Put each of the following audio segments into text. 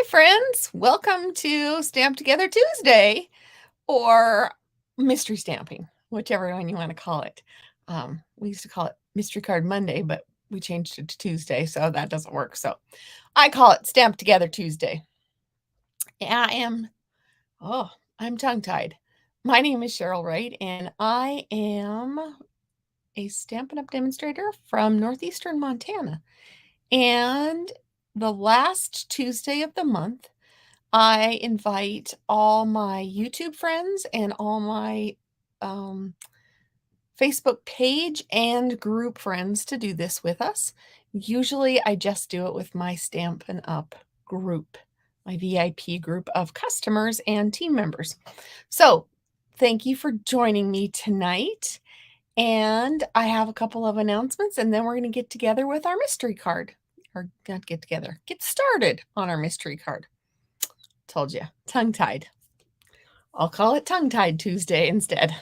Hi, friends. Welcome to Stamp Together Tuesday or mystery stamping, whichever one you want to call it. We used to call it Mystery Card Monday, but we changed it to Tuesday, so that doesn't work. So I call it Stamp Together Tuesday. And I'm tongue-tied. My name is Cheryl Wright, and I am a Stampin' Up! Demonstrator from northeastern Montana. And the last Tuesday of the month, I invite all my YouTube friends and all my Facebook page and group friends to do this with us. Usually I just do it with my Stampin' Up! Group, my VIP group of customers and team members. So thank you for joining me tonight. And I have a couple of announcements, and then we're going to get together with our mystery card. Or not get together, get started on our mystery card. Told you, tongue-tied. I'll call it Tongue-Tied Tuesday instead.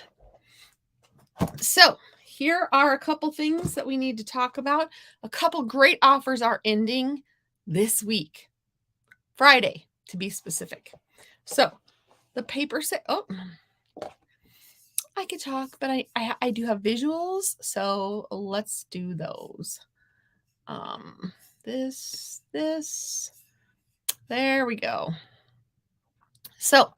So here are a couple things that we need to talk about. A couple great offers are ending this week. Friday, to be specific. So the paper set, I could talk, but I do have visuals, so let's do those. This, there we go. So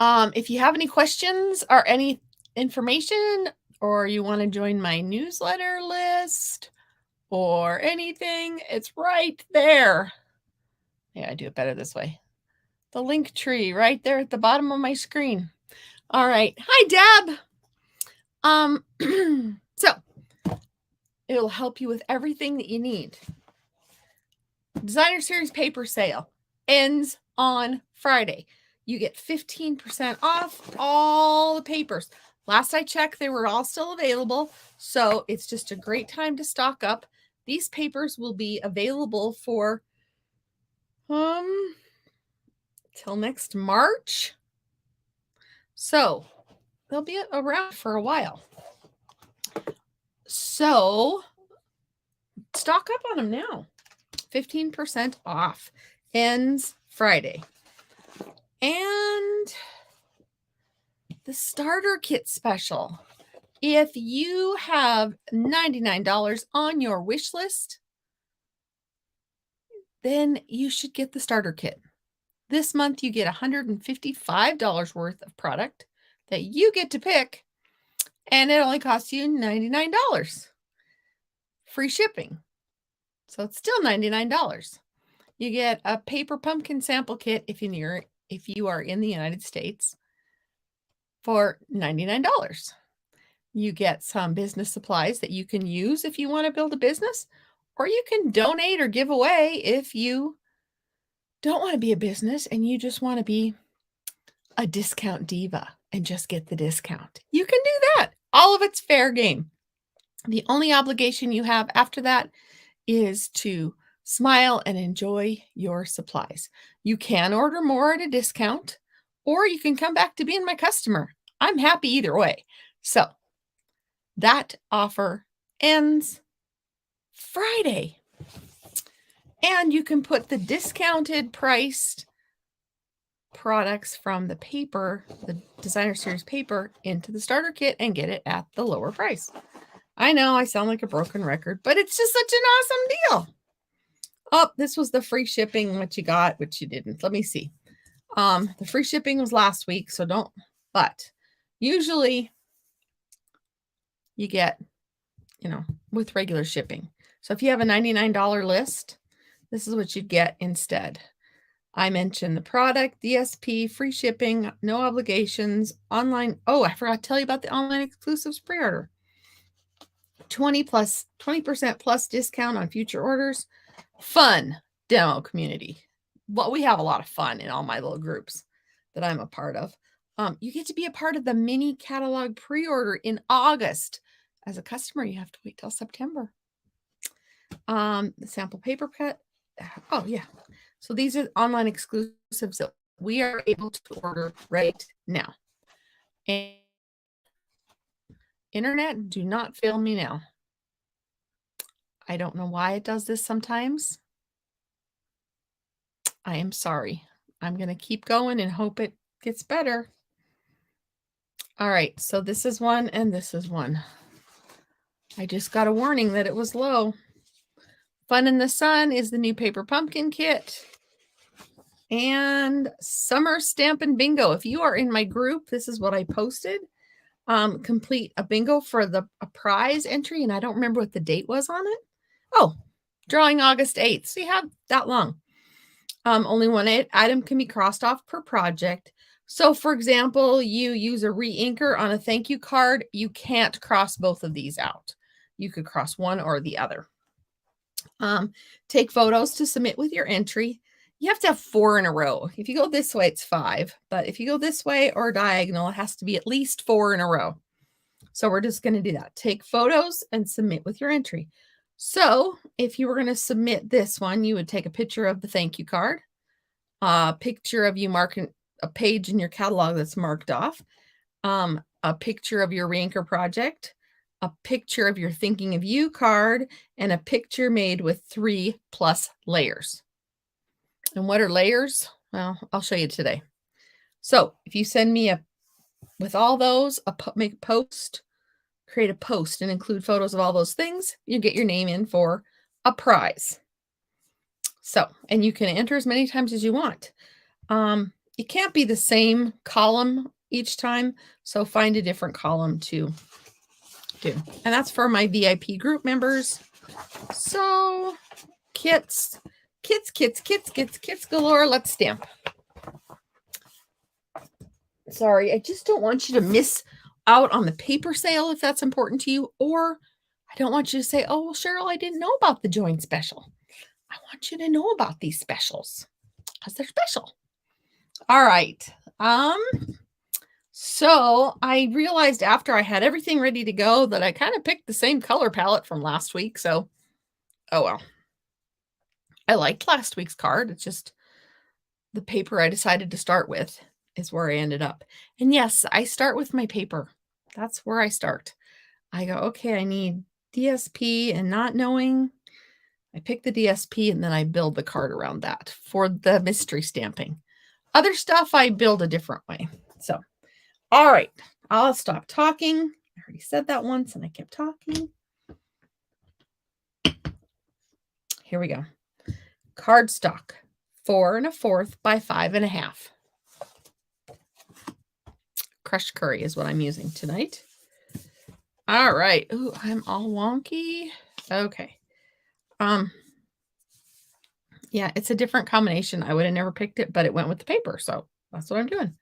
if you have any questions or any information, or you want to join my newsletter list or anything, it's right there. Yeah, I do it better this way. The link tree right there at the bottom of my screen. All right. Hi, Deb. So it'll help you with everything that you need. Designer Series paper sale ends on Friday. You get 15% off all the papers. Last I checked, they were all still available, so it's just a great time to stock up. These papers will be available for till next March. So they'll be around for a while. So stock up on them now. 15% off. Ends Friday. And the starter kit special. If you have $99 on your wish list, then you should get the starter kit. This month, you get $155 worth of product that you get to pick, and it only costs you $99. Free shipping. So it's still $99. You get a paper pumpkin sample kit if you are in the United States for $99. You get some business supplies that you can use if you want to build a business, or you can donate or give away if you don't want to be a business and you just want to be a discount diva and just get the discount. You can do that. All of it's fair game. The only obligation you have after that is to smile and enjoy your supplies. You can order more at a discount, or you can come back to being my customer. I'm happy either way. So that offer ends Friday. And you can put the discounted priced products from the paper, the Designer Series paper, into the starter kit and get it at the lower price. I know I sound like a broken record, but it's just such an awesome deal. Oh, this was the free shipping, what you got, what you didn't. Let me see. The free shipping was last week, so don't, but usually you get, with regular shipping. So if you have a $99 list, this is what you'd get instead. I mentioned the product, DSP, free shipping, no obligations, online. Oh, I forgot to tell you about the online exclusives pre-order. 20% plus discount on future orders. Fun demo community. Well, we have a lot of fun in all my little groups that I'm a part of. You get to be a part of the mini catalog pre-order in August. As a customer, you have to wait till September. The sample paper cut. Oh, yeah. So these are online exclusives that we are able to order right now. And internet, do not fail me now. I don't know why it does this sometimes. I am sorry. I'm going to keep going and hope it gets better. All right, so this is one and this is one. I just got a warning that it was low. Fun in the Sun is the new paper pumpkin kit. And Summer Stampin' Bingo. If you are in my group, this is what I posted. Complete a bingo for a prize entry, and I don't remember what the date was on it. Oh, drawing August 8th. So you have that long. Only one item can be crossed off per project. So for example, you use a re-inker on a thank you card. You can't cross both of these out. You could cross one or the other. Take photos to submit with your entry. You have to have 4 in a row. If you go this way, it's 5. But if you go this way or diagonal, it has to be at least 4 in a row. So we're just going to do that. Take photos and submit with your entry. So if you were going to submit this one, you would take a picture of the thank you card, a picture of you marking a page in your catalog that's marked off, a picture of your re-inker project, a picture of your thinking of you card, and a picture made with 3+ layers. And what are layers? Well, I'll show you today. So if you send me with all those, make a post, create a post and include photos of all those things, you get your name in for a prize. So, and you can enter as many times as you want. It can't be the same column each time, so find a different column to do. And that's for my VIP group members. So, kits galore. Let's stamp. Sorry, I just don't want you to miss out on the paper sale if that's important to you, or I don't want you to say, oh, well, Cheryl, I didn't know about the join special. I want you to know about these specials because they're special. All right. So I realized after I had everything ready to go that I kind of picked the same color palette from last week. So, oh well. I liked last week's card. It's just the paper I decided to start with is where I ended up. And yes, I start with my paper. That's where I start. I go, okay, I need DSP, and not knowing, I pick the DSP and then I build the card around that for the mystery stamping. Other stuff I build a different way. So, all right, I'll stop talking. I already said that once and I kept talking. Here we go. Cardstock, 4 1/4 by 5 1/2. Crushed curry is what I'm using tonight. All right. Ooh, I'm all wonky. Okay. Yeah, it's a different combination. I would have never picked it, but it went with the paper. So that's what I'm doing.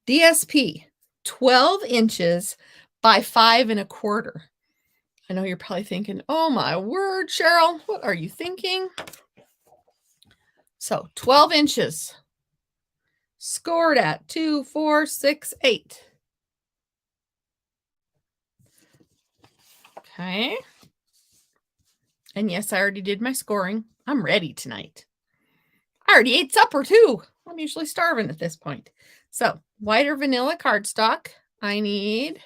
DSP, 12 inches by 5 1/4. I know you're probably thinking, oh my word, Cheryl, what are you thinking? So 12 inches. Scored at 2, 4, 6, 8. Okay. And yes, I already did my scoring. I'm ready tonight. I already ate supper too. I'm usually starving at this point. So white or vanilla cardstock I need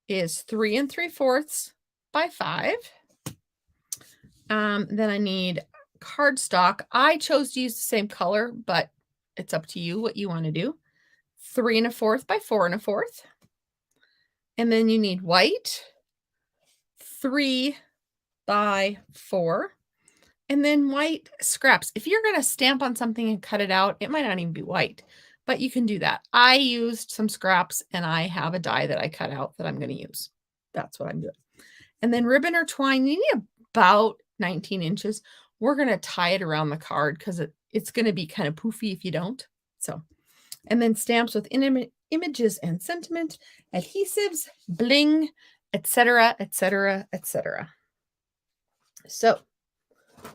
is 3 3/4 by 5. Then I need cardstock. I chose to use the same color, but it's up to you what you want to do. 3 1/4 by 4 1/4. And then you need white, 3 by 4. And then white scraps. If you're going to stamp on something and cut it out, it might not even be white, but you can do that. I used some scraps and I have a die that I cut out that I'm going to use. That's what I'm doing. And then ribbon or twine, you need about 19 inches. We're going to tie it around the card because it's going to be kind of poofy if you don't. So, and then stamps with images and sentiment, adhesives, bling, etc., etc., etc. So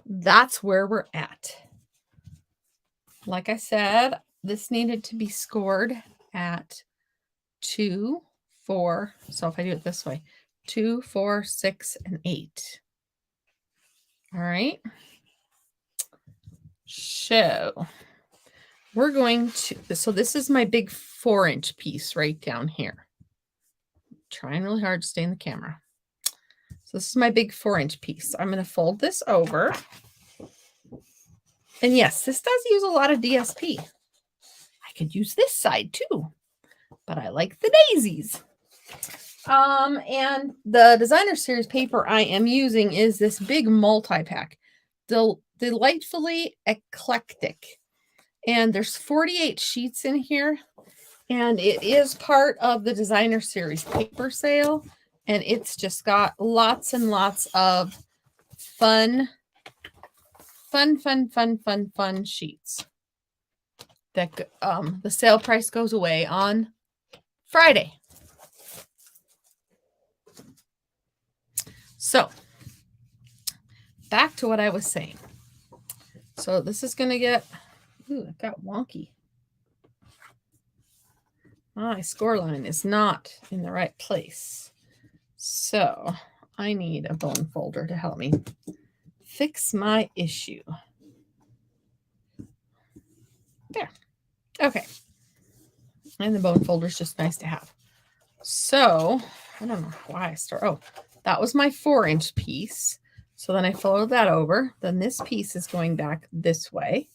that's where we're at. Like I said, this needed to be scored at 2, 4. So if I do it this way, 2, 4, 6, and 8. All right. So we're going to, so this is my big 4-inch piece right down here. I'm trying really hard to stay in the camera. So this is my big 4-inch piece. I'm going to fold this over. And yes, this does use a lot of DSP. I could use this side too, but I like the daisies. And the designer series paper I am using is this big multi-pack, delightfully eclectic. And there's 48 sheets in here, and it is part of the designer series paper sale. And it's just got lots and lots of fun sheets. That the sale price goes away on Friday. So back to what I was saying. So this is going to get, it got wonky. My score line is not in the right place. So I need a bone folder to help me fix my issue. There. Okay. And the bone folder is just nice to have. So I don't know why I start. Oh, that was my 4-inch piece. So then I fold that over. Then this piece is going back this way.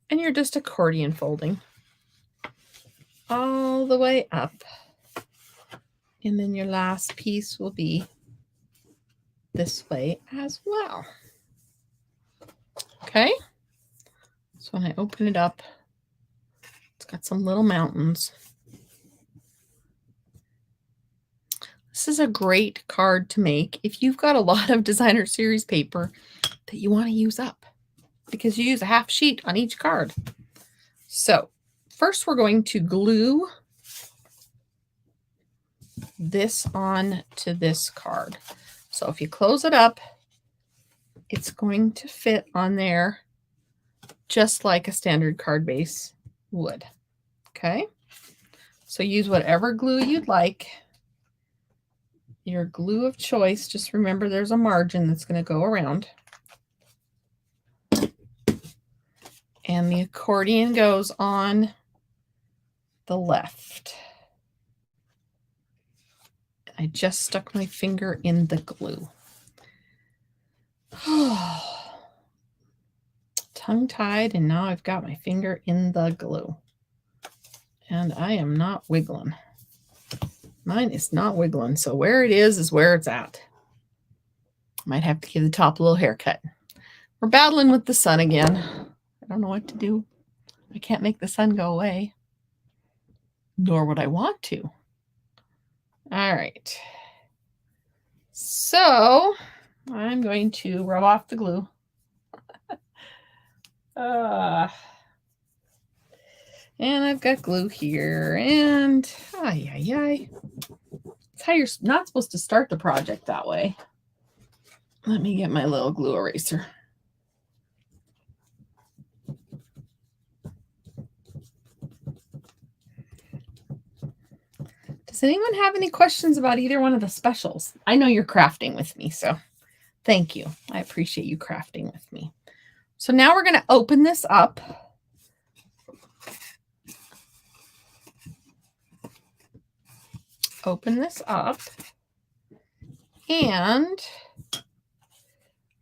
And you're just accordion folding all the way up. And then your last piece will be this way as well. Okay. So when I open it up, it's got some little mountains. This is a great card to make if you've got a lot of designer series paper that you want to use up, because you use a half sheet on each card. So first we're going to glue this on to this card. So if you close it up, it's going to fit on there just like a standard card base would. Okay. So use whatever glue you'd like. Your glue of choice, just remember there's a margin that's going to go around. And the accordion goes on the left. I just stuck my finger in the glue. Tongue-tied, and now I've got my finger in the glue. And I am not wiggling. Mine is not wiggling, so where it is where it's at. Might have to give the top a little haircut. We're battling with the sun again. I don't know what to do. I can't make the sun go away. Nor would I want to. All right. So I'm going to rub off the glue. And I've got glue here, and it's how you're not supposed to start the project that way. Let me get my little glue eraser. Does anyone have any questions about either one of the specials? I know you're crafting with me, so thank you. I appreciate you crafting with me. So now we're going to open this up. Open this up, and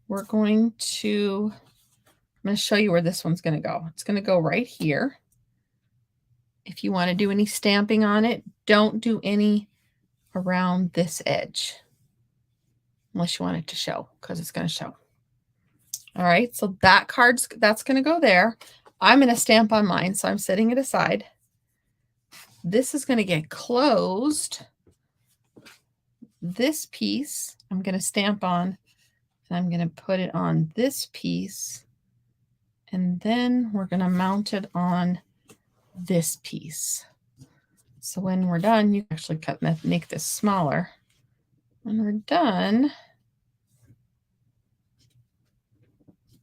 we're going to, I'm going to show you where this one's going to go. It's going to go right here. If you want to do any stamping on it, don't do any around this edge unless you want it to show, because it's going to show. All right, so that's going to go there. I'm going to stamp on mine, so I'm setting it aside. This is going to get closed. This piece I'm going to stamp on, and I'm going to put it on this piece, and then we're going to mount it on this piece. So when we're done, you can actually make this smaller. When we're done,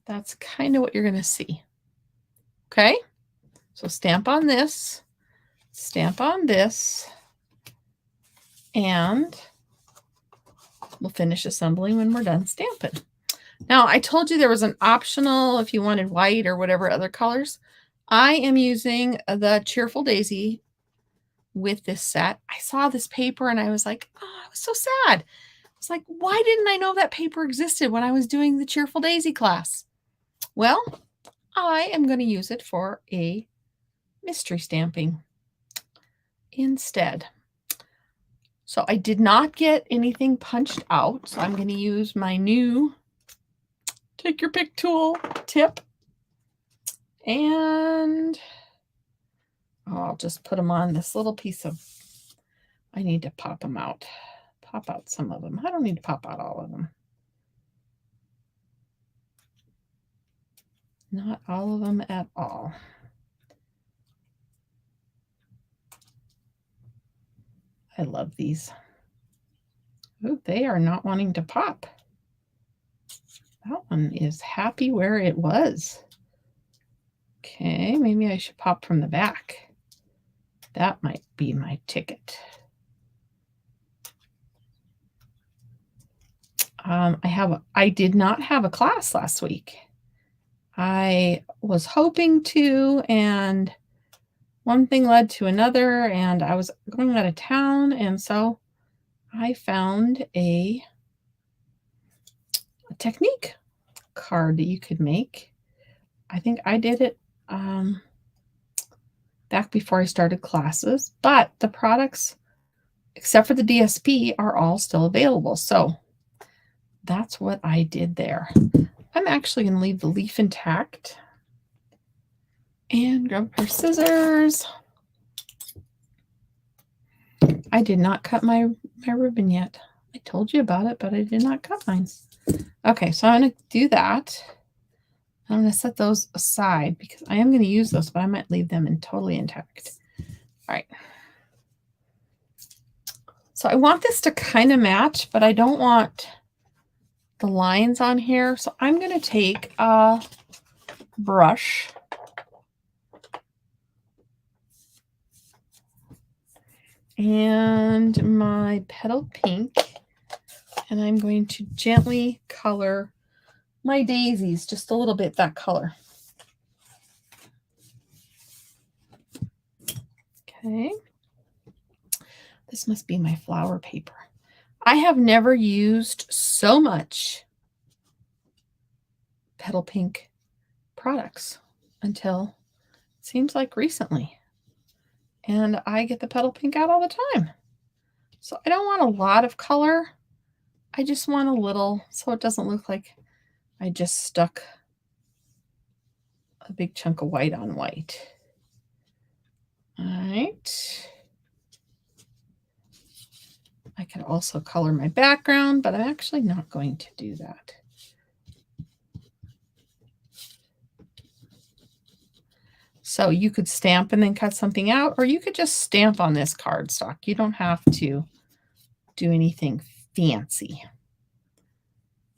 that's kind of what you're going to see. Okay, so stamp on this, stamp on this, and we'll finish assembling when we're done stamping. Now, I told you there was an optional if you wanted white or whatever other colors. I am using the Cheerful Daisy with this set. I saw this paper and I was like, oh, I was so sad. I was like, why didn't I know that paper existed when I was doing the Cheerful Daisy class? Well, I am going to use it for a mystery stamping instead. So I did not get anything punched out, so I'm going to use my new take your pick tool tip, and I'll just put them on this little piece of, I need to pop them out. Pop out some of them. I don't need to pop out all of them. Not all of them at all. I love these. Oh, they are not wanting to pop. That one is happy where it was. Okay, maybe I should pop from the back. That might be my ticket. I did not have a class last week. I was hoping to, and one thing led to another, and I was going out of town, and so I found a technique card that you could make. I think I did it back before I started classes, but the products, except for the DSP, are all still available. So that's what I did there. I'm actually going to leave the leaf intact and grab a pair of scissors. I did not cut my ribbon yet. I told you about it, but I did not cut mine. Okay, so I'm going to do that. I'm going to set those aside because I am going to use those, but I might leave them totally intact. All right. So I want this to kind of match, but I don't want the lines on here. So I'm going to take a brush and my petal pink, and I'm going to gently color my daisies just a little bit that color. Okay. This must be my flower paper. I have never used so much petal pink products until it seems like recently. And I get the petal pink out all the time. So I don't want a lot of color. I just want a little, so it doesn't look like I just stuck a big chunk of white on white. All right. I can also color my background, but I'm actually not going to do that. So you could stamp and then cut something out, or you could just stamp on this cardstock. You don't have to do anything fancy.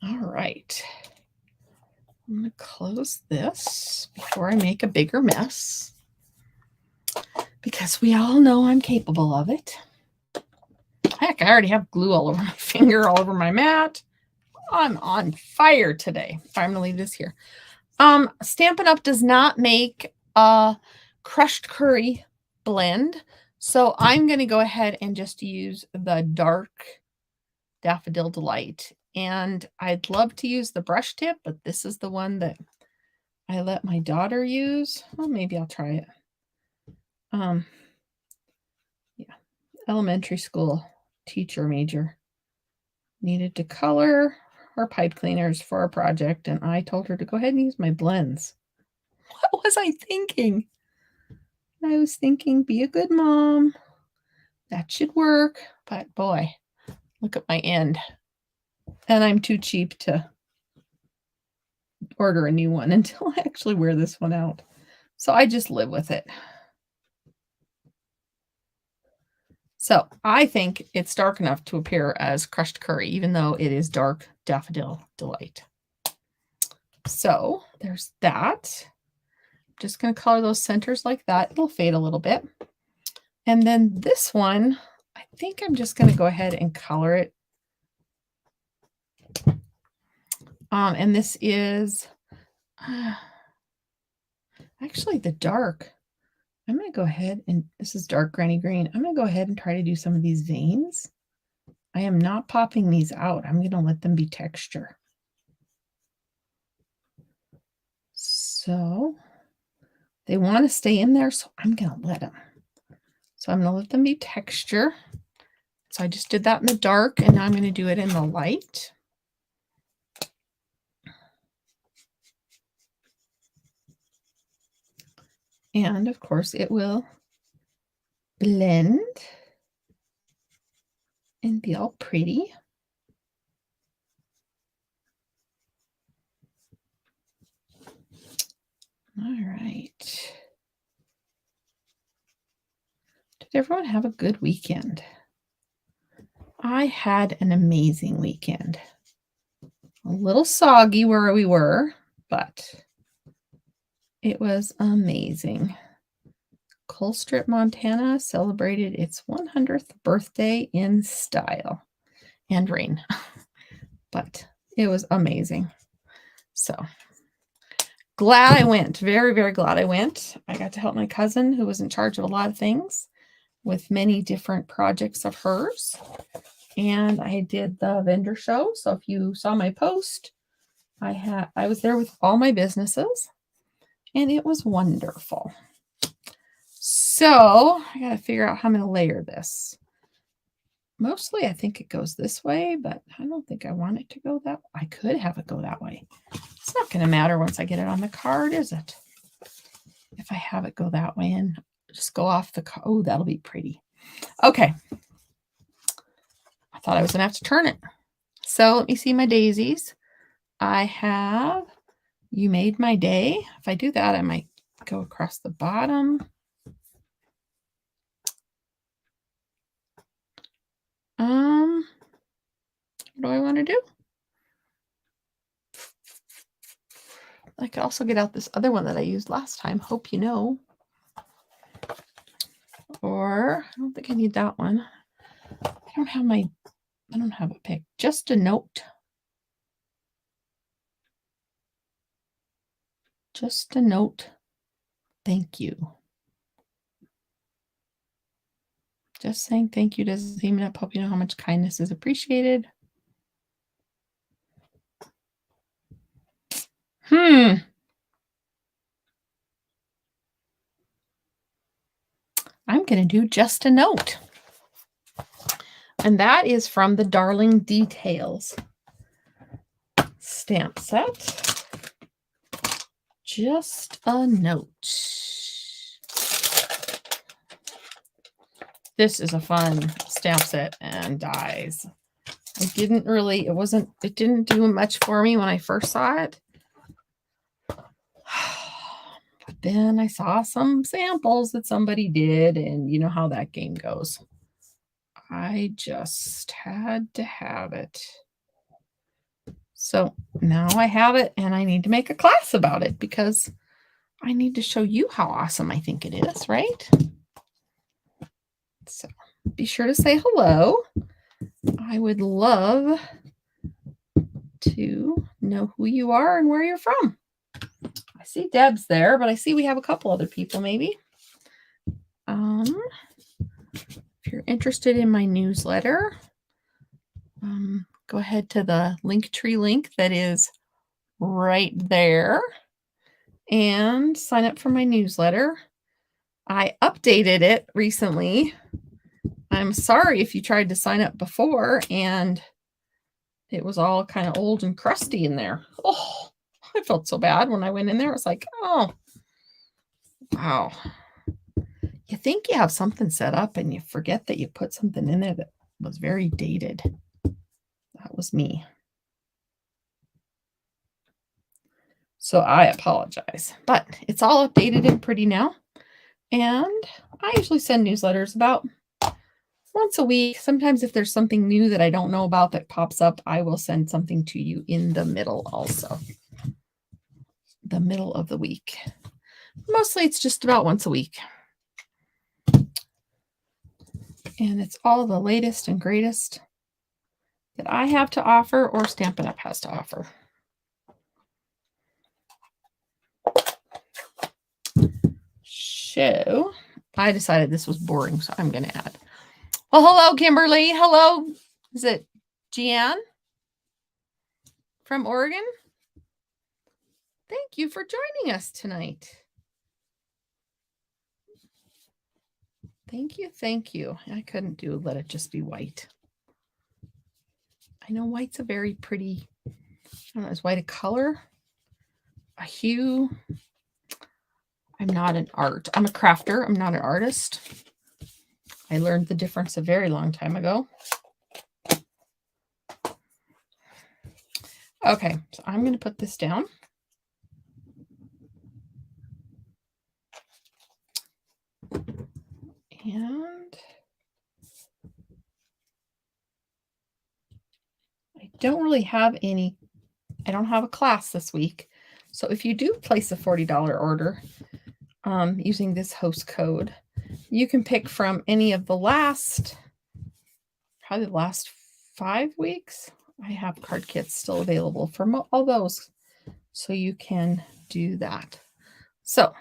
All right. I'm going to close this before I make a bigger mess, because we all know I'm capable of it. Heck, I already have glue all over my finger, all over my mat. I'm on fire today. I'm going to leave this here. Stampin' Up! Does not make a crushed curry blend, so I'm going to go ahead and just use the dark Daffodil Delight. And I'd love to use the brush tip, but this is the one that I let my daughter use. Well, maybe I'll try it. Yeah, elementary school teacher major needed to color her pipe cleaners for a project, and I told her to go ahead and use my blends. What was I thinking? I was thinking, be a good mom. That should work. But boy, look at my end. And I'm too cheap to order a new one until I actually wear this one out. So I just live with it. So I think it's dark enough to appear as crushed curry, even though it is dark Daffodil Delight. So there's that. I'm just going to color those centers like that. It'll fade a little bit. And then this one, I think I'm just going to go ahead and color it. And this is actually the dark. I'm going to go ahead and this is dark granny green. I'm going to go ahead and try to do some of these veins. I am not popping these out. I'm going to let them be texture. So they want to stay in there, so I'm going to let them. So I'm going to let them be texture. So I just did that in the dark, and now I'm going to do it in the light. And of course it will blend and be all pretty. All right. Did everyone have a good weekend? I had an amazing weekend. A little soggy where we were, but it was amazing. Colstrip, Montana celebrated its 100th birthday in style and rain, but it was amazing. So glad I went. Very, very glad I went. I got to help my cousin, who was in charge of a lot of things, with many different projects of hers. And I did the vendor show. So if you saw my post, I was there with all my businesses, and it was wonderful. So I got to figure out how I'm going to layer this. Mostly I think it goes this way, but I don't think I want it to go that way. I could have it go that way. It's not going to matter once I get it on the card, is it? If I have it go that way and just go off the card. Oh, that'll be pretty. Okay. I thought I was going to have to turn it. So let me see my daisies. I have You Made My Day. If I do that, I might go across the bottom. What do I want to do? I could also get out this other one that I used last time. Hope you know. Or I don't think I need that one. I don't have a pick. Just a note. Just a note. Thank you. Just saying thank you doesn't seem to help you know how much kindness is appreciated. I'm going to do Just a Note. And that is from the Darling Details stamp set. Just a Note. This is a fun stamp set and dies. It didn't do much for me when I first saw it. But then I saw some samples that somebody did, and you know how that game goes. I just had to have it. So now I have it, and I need to make a class about it because I need to show you how awesome I think it is, right? So be sure to say hello. I would love to know who you are and where you're from. I see Deb's there, but I see we have a couple other people maybe. If you're interested in my newsletter, go ahead to the Linktree link that is right there and sign up for my newsletter. I updated it recently. I'm sorry if you tried to sign up before and it was all kind of old and crusty in there. Oh, I felt so bad when I went in there. I was like, oh, wow. You think you have something set up and you forget that you put something in there that was very dated. That was me. So I apologize, but it's all updated and pretty now. And I usually send newsletters about once a week. Sometimes if there's something new that I don't know about that pops up, I will send something to you in the middle also. The middle of the week. Mostly it's just about once a week. And it's all the latest and greatest that I have to offer or Stampin' Up! Has to offer. So I decided this was boring, so I'm going to add. Well, hello, Kimberly. Hello. Is it Jeanne from Oregon? Thank you for joining us tonight. Thank you, thank you. I couldn't do let it just be white. I know white's a very pretty, I don't know, is white a color? A hue? I'm not an art. I'm a crafter. I'm not an artist. I learned the difference a very long time ago. Okay, so I'm going to put this down. And I don't really have any, I don't have a class this week. So if you do place a $40 order using this host code, you can pick from any of the last, probably the last 5 weeks. I have card kits still available for all those. So you can do that. So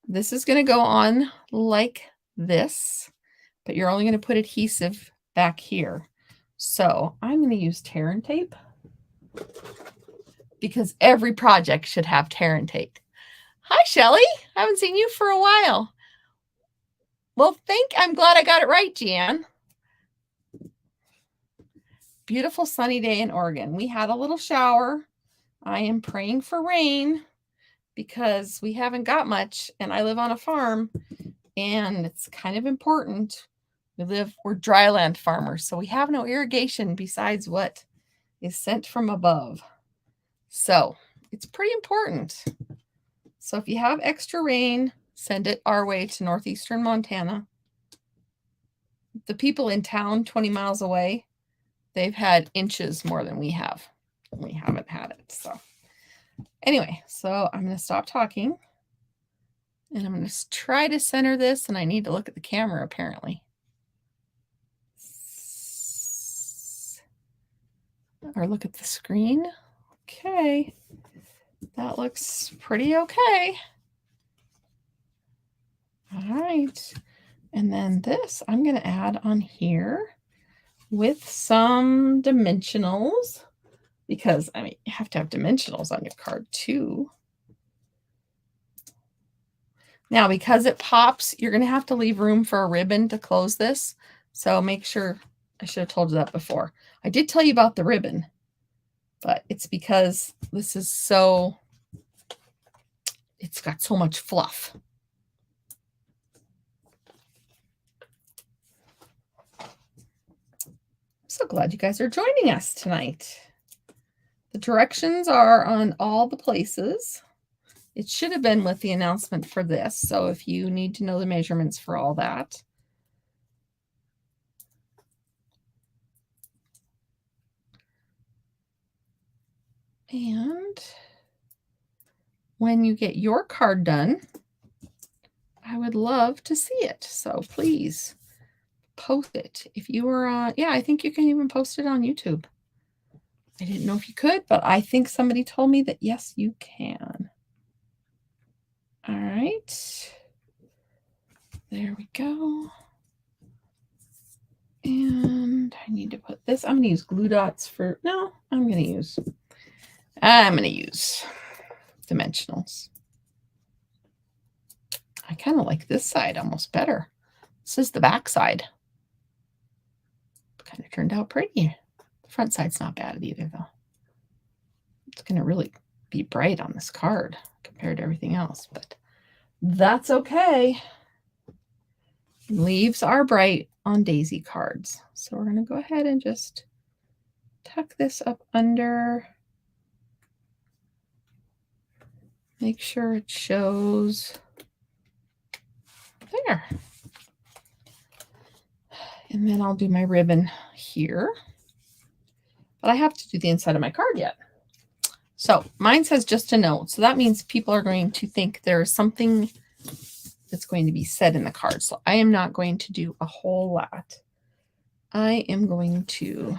this is going to go on like this, but you're only going to put adhesive back here. So I'm going to use tear and tape because every project should have tear and tape. Hi, Shelly. I haven't seen you for a while. Well, I'm glad I got it right, Jan. Beautiful sunny day in Oregon. We had a little shower. I am praying for rain because we haven't got much, and I live on a farm, and it's kind of important. We're dryland farmers, so we have no irrigation besides what is sent from above. So it's pretty important. So if you have extra rain, send it our way to northeastern Montana. The people in town 20 miles away, they've had inches more than we have. We haven't had it. So anyway, so I'm going to stop talking. And I'm going to try to center this, and I need to look at the camera apparently. Or look at the screen. Okay. That looks pretty okay. All right. And then this I'm going to add on here with some dimensionals, because I mean, you have to have dimensionals on your card too. Now, because it pops, you're going to have to leave room for a ribbon to close this. So make sure, I should have told you that before. I did tell you about the ribbon, but it's because this is so, it's got so much fluff. I'm so glad you guys are joining us tonight. The directions are on all the places. It should have been with the announcement for this. So if you need to know the measurements for all that. And when you get your card done, I would love to see it. So please post it. If you were on, yeah, I think you can even post it on YouTube. I didn't know if you could, but I think somebody told me that yes, you can. All right. There we go. And I need to put this. I'm going to use glue dots for, no, I'm going to use dimensionals. I kind of like this side almost better. This is the back side. Kind of turned out pretty. The front side's not bad either, though. It's going to really be bright on this card compared to everything else, but that's okay. Leaves are bright on daisy cards. So we're going to go ahead and just tuck this up under. Make sure it shows there. And then I'll do my ribbon here. But I have to do the inside of my card yet. So mine says just a note. So that means people are going to think there's something that's going to be said in the card. So I am not going to do a whole lot. I am going to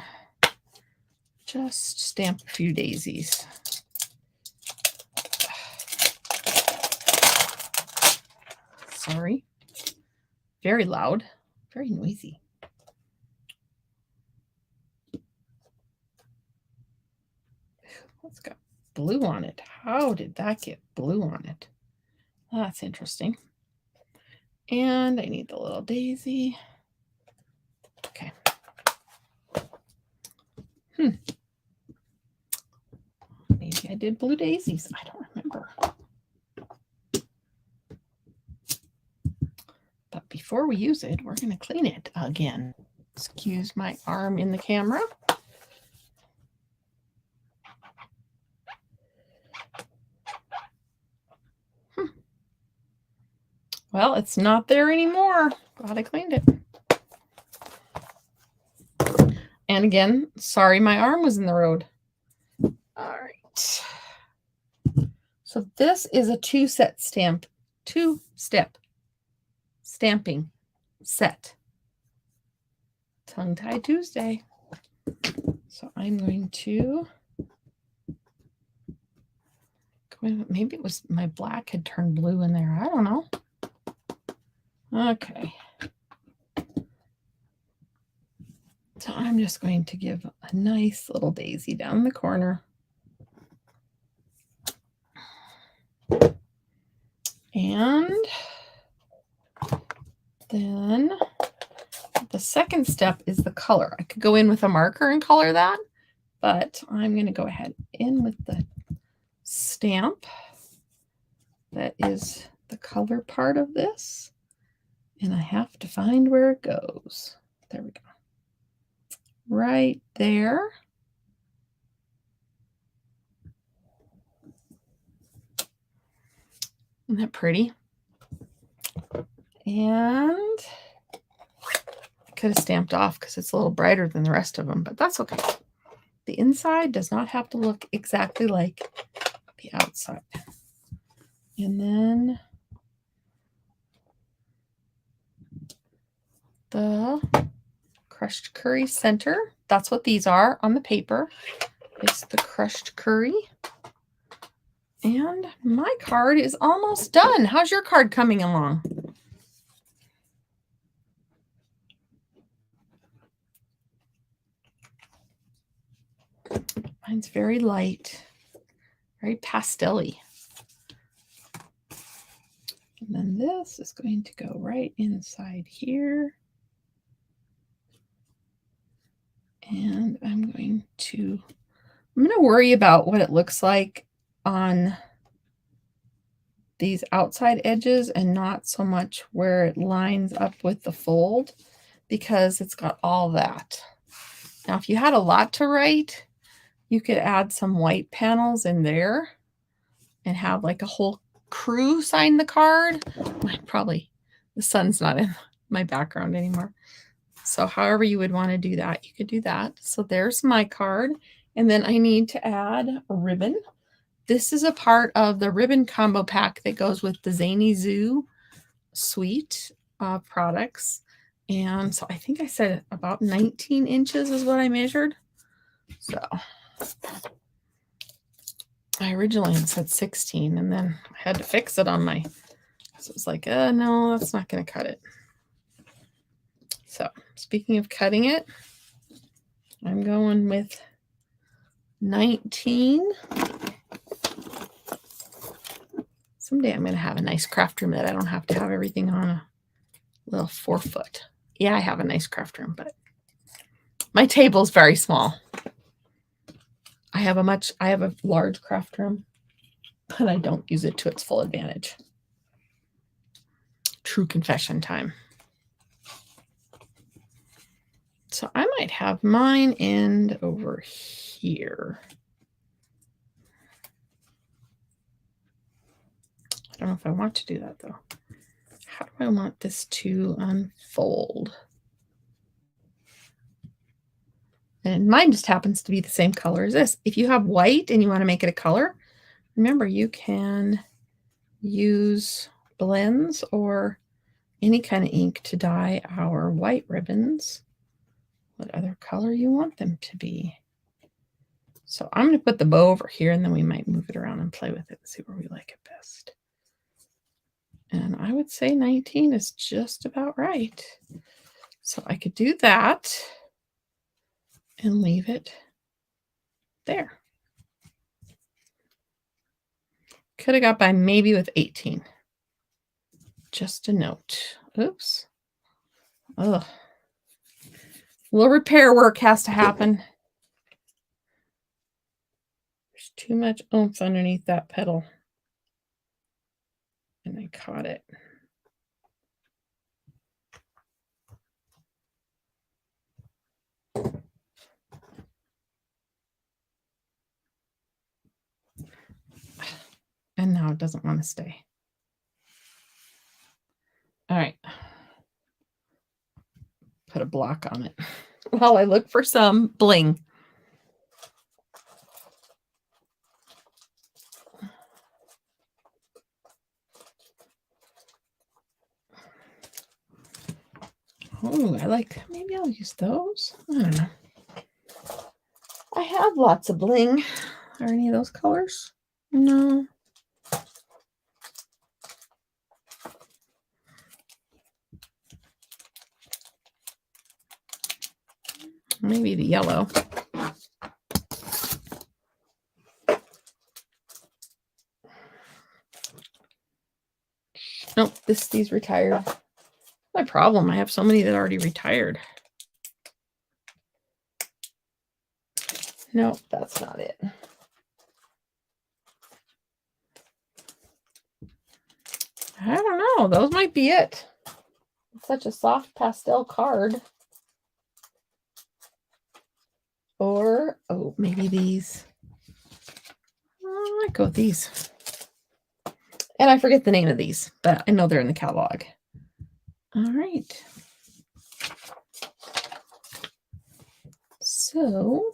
just stamp a few daisies. Sorry. Very loud, very noisy. Let's go. blue on it. How did that get blue on it? That's interesting. And I need the little daisy. Okay. Maybe I did blue daisies. I don't remember. But before we use it, we're going to clean it again. Excuse my arm in the camera. Well, it's not there anymore. Glad I cleaned it. And again, sorry my arm was in the road. All right. So this is a two-step stamping set. Tongue-tied Tuesday. So I'm going to maybe it was my black had turned blue in there. I don't know. Okay. So I'm just going to give a nice little daisy down the corner. And then the second step is the color. I could go in with a marker and color that, but I'm going to go ahead in with the stamp. That is the color part of this. And I have to find where it goes. There we go. Right there. Isn't that pretty? And I could have stamped off because it's a little brighter than the rest of them, but that's okay. The inside does not have to look exactly like the outside. And then the crushed curry center. That's what these are on the paper. It's the crushed curry. And my card is almost done. How's your card coming along? Mine's very light, very pastel-y. And then this is going to go right inside here. And I'm going to worry about what it looks like on these outside edges and not so much where it lines up with the fold, because it's got all that. Now, if you had a lot to write, you could add some white panels in there and have like a whole crew sign the card. Probably the sun's not in my background anymore. So however you would want to do that, you could do that. So there's my card. And then I need to add a ribbon. This is a part of the ribbon combo pack that goes with the Zany Zoo suite of products. And so I think I said about 19 inches is what I measured. So I originally had said 16, and then I had to fix it on my, so it was like, no, that's not going to cut it. So speaking of cutting it, I'm going with 19. Someday I'm going to have a nice craft room that I don't have to have everything on a little 4-foot. Yeah, I have a nice craft room, but my table's very small. I have a large craft room, but I don't use it to its full advantage. True confession time. So I might have mine end over here. I don't know if I want to do that though. How do I want this to unfold? And mine just happens to be the same color as this. If you have white and you want to make it a color, remember you can use blends or any kind of ink to dye our white ribbons what other color you want them to be. So I'm going to put the bow over here, and then we might move it around and play with it and see where we like it best. And I would say 19 is just about right. So I could do that and leave it there. Could have got by maybe with 18. Just a note. Oops. Ugh. A little repair work has to happen. There's too much oomph underneath that pedal. And I caught it. And now it doesn't want to stay. All right. Put a block on it while I look for some bling. Oh, I like, maybe I'll use those. I don't know. I have lots of bling. Are any of those colors? No. Maybe the yellow. Nope, these retired. My problem, I have so many that already retired. Nope, that's not it. I don't know. Those might be it. It's such a soft pastel card. Or, oh, maybe these. Oh, I might go with these. And I forget the name of these, but I know they're in the catalog. All right. So,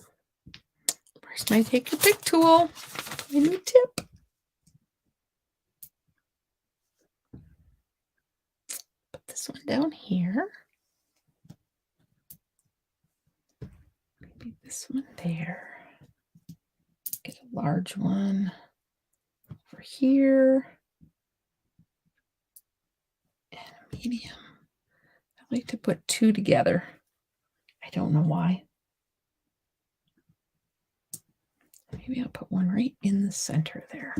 where's my take your pick tool? My new tip. Put this one down here. Maybe this one there. Get a large one over here. And a medium. I like to put two together. I don't know why. Maybe I'll put one right in the center there.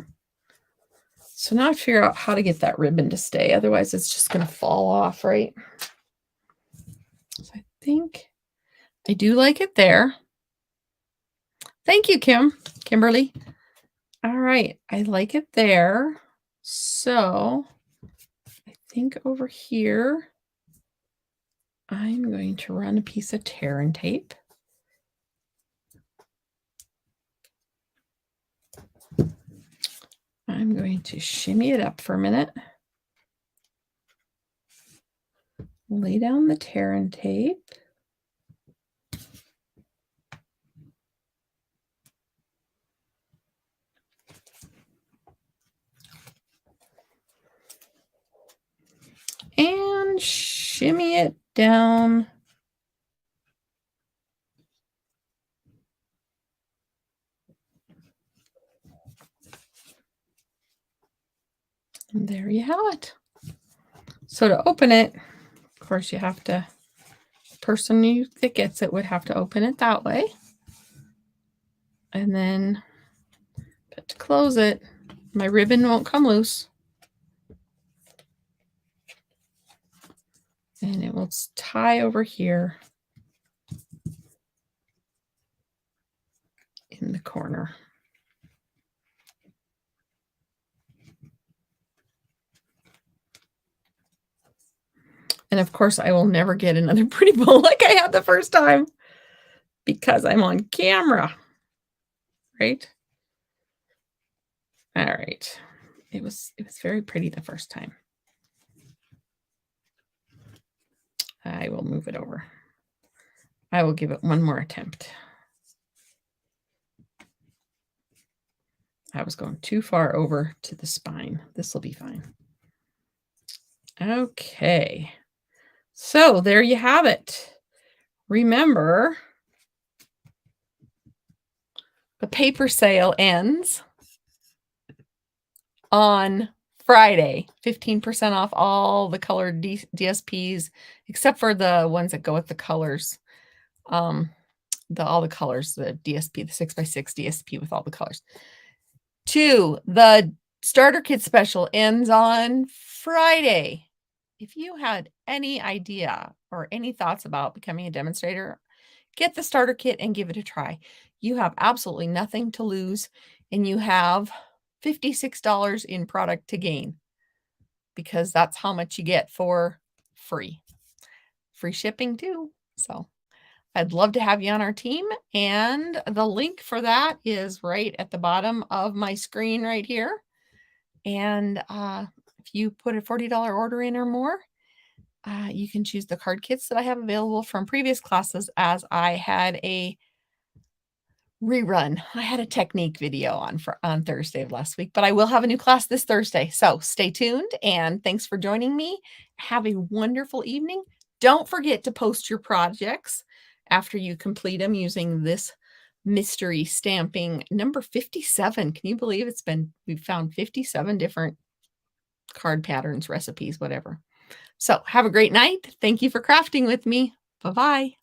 So now I figure out how to get that ribbon to stay. Otherwise, it's just going to fall off, right? So I think I do like it there. Thank you, Kimberly. All right, I like it there. So I think over here, I'm going to run a piece of tear and tape. I'm going to shimmy it up for a minute. Lay down the tear and tape. And shimmy it down. And there you have it. So to open it, of course, you have to, the person that gets it would have to open it that way. And then, but to close it, my ribbon won't come loose. And it will tie over here in the corner. And of course, I will never get another pretty bowl like I had the first time because I'm on camera, right? All right. It was very pretty the first time. I will move it over. I will give it one more attempt. I was going too far over to the spine. This will be fine. Okay. So there you have it. Remember, the paper sale ends on Friday. 15% off all the colored DSPs, except for the ones that go with the colors. All the colors, the DSP, the 6x6 DSP with all the colors. To the Starter kit special ends on Friday. If you had any idea or any thoughts about becoming a demonstrator, get the starter kit and give it a try. You have absolutely nothing to lose, and you have $56 in product to gain because that's how much you get for free. Free shipping too. So I'd love to have you on our team, and the link for that is right at the bottom of my screen right here. And if you put a $40 order in or more, you can choose the card kits that I have available from previous classes, as I had a rerun. I had a technique video on Thursday of last week, but I will have a new class this Thursday. So stay tuned, and thanks for joining me. Have a wonderful evening. Don't forget to post your projects after you complete them using this mystery stamping number 57. Can you believe we've found 57 different card patterns, recipes, whatever. So have a great night. Thank you for crafting with me. Bye-bye.